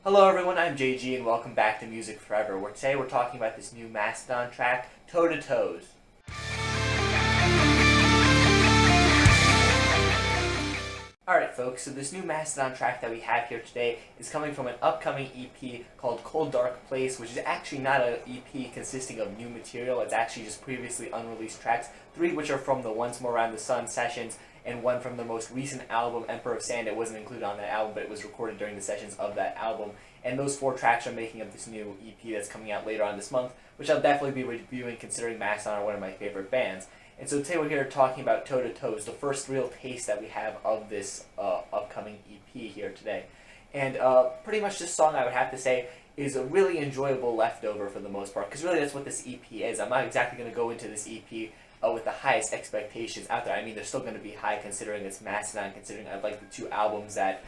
Hello everyone, I'm JG and welcome back to Music Forever, where today we're talking about this new Mastodon track, Toe to Toes. Alright folks, so this new Mastodon track that we have here today is coming from an upcoming EP called Cold Dark Place, which is actually not an EP consisting of new material, it's actually just previously unreleased tracks, 3 which are from the Once More Around the Sun sessions, and 1 from the most recent album, Emperor of Sand. It wasn't included on that album, but it was recorded during the sessions of that album. And those 4 tracks are making up this new EP that's coming out later on this month, which I'll definitely be reviewing considering Mastodon are one of my favorite bands. And so today we're here talking about Toe to Toes, the first real taste that we have of this upcoming EP here today. And pretty much this song, I would have to say, is a really enjoyable leftover for the most part, because really that's what this EP is. I'm not exactly going to go into this EP with the highest expectations out there. I mean, they're still going to be high considering it's Mastodon, considering I like the 2 albums that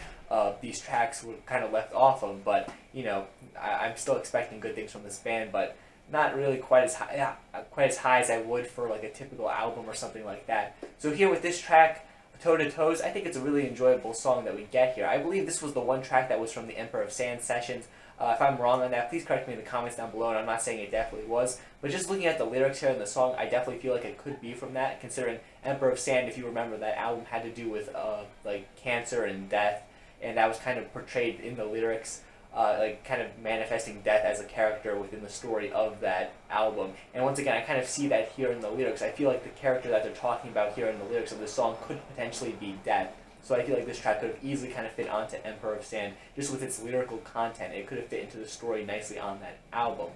these tracks were kind of left off of, but, you know, I'm still expecting good things from this band, but not really quite as high as I would for like a typical album or something like that. So here with this track, Toe to Toes, I think it's a really enjoyable song that we get here. I believe this was the one track that was from the Emperor of Sand sessions. If I'm wrong on that, please correct me in the comments down below, and I'm not saying it definitely was, but just looking at the lyrics here in the song, I definitely feel like it could be from that, considering Emperor of Sand, if you remember, that album had to do with like cancer and death, and that was kind of portrayed in the lyrics, like kind of manifesting death as a character within the story of that album. And once again, I kind of see that here in the lyrics. I feel like the character that they're talking about here in the lyrics of the song could potentially be death. So I feel like this track could have easily kind of fit onto Emperor of Sand, just with its lyrical content. It could have fit into the story nicely on that album.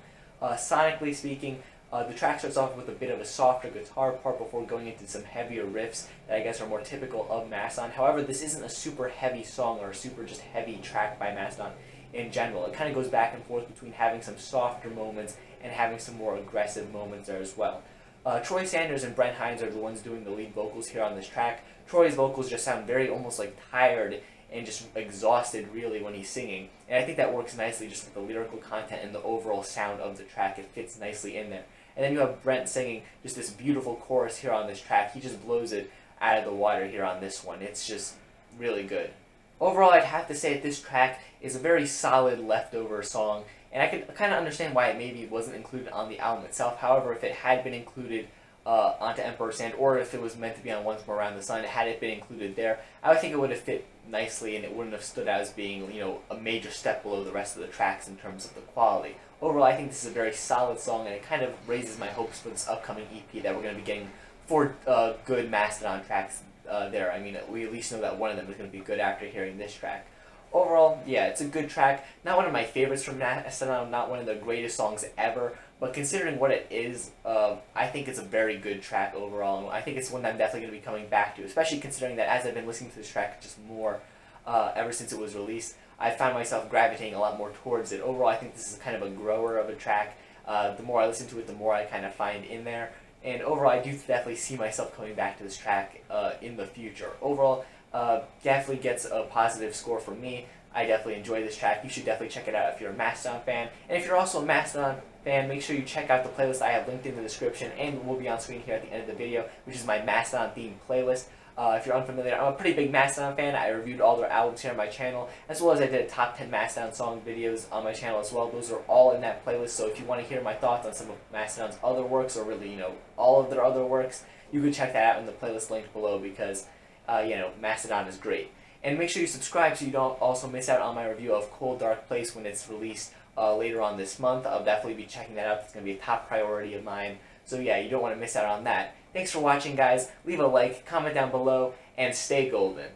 Sonically speaking, the track starts off with a bit of a softer guitar part before going into some heavier riffs that I guess are more typical of Mastodon. However, this isn't a super heavy song or a super just heavy track by Mastodon in general. It kind of goes back and forth between having some softer moments and having some more aggressive moments there as well. Troy Sanders and Brent Hines are the ones doing the lead vocals here on this track. Troy's vocals just sound very almost like tired and just exhausted really when he's singing, and I think that works nicely just with the lyrical content and the overall sound of the track. It fits nicely in there. And then you have Brent singing just this beautiful chorus here on this track. He just blows it out of the water here on this one. It's just really good. Overall, I'd have to say that this track is a very solid leftover song, and I could kind of understand why it maybe wasn't included on the album itself. However, if it had been included onto Emperor Sand, or if it was meant to be on Once More Around the Sun, had it been included there, I would think it would have fit nicely, and it wouldn't have stood out as being, you know, a major step below the rest of the tracks in terms of the quality. Overall, I think this is a very solid song, and it kind of raises my hopes for this upcoming EP that we're going to be getting 4 good Mastodon tracks there. I mean, we at least know that one of them is going to be good after hearing this track. Overall, yeah, it's a good track. Not one of my favorites from Mastodon, not one of the greatest songs ever, but considering what it is, I think it's a very good track overall, and I think it's one that I'm definitely going to be coming back to, especially considering that as I've been listening to this track just more ever since it was released, I found myself gravitating a lot more towards it. Overall, I think this is kind of a grower of a track. The more I listen to it, the more I kind of find in there, and overall, I do definitely see myself coming back to this track in the future. Overall, definitely gets a positive score from me. I definitely enjoy this track. You should definitely check it out if you're a Mastodon fan. And if you're also a Mastodon fan, make sure you check out the playlist I have linked in the description and will be on screen here at the end of the video, which is my Mastodon themed playlist. If you're unfamiliar, I'm a pretty big Mastodon fan. I reviewed all their albums here on my channel, as well as I did top 10 Mastodon song videos on my channel as well. Those are all in that playlist, so if you want to hear my thoughts on some of Mastodon's other works, or really, you know, all of their other works, you can check that out in the playlist linked below, because you know, Mastodon is great. And make sure you subscribe so you don't also miss out on my review of Cold Dark Place when it's released later on this month. I'll definitely be checking that out. It's going to be a top priority of mine. So yeah, you don't want to miss out on that. Thanks for watching, guys. Leave a like, comment down below, and stay golden.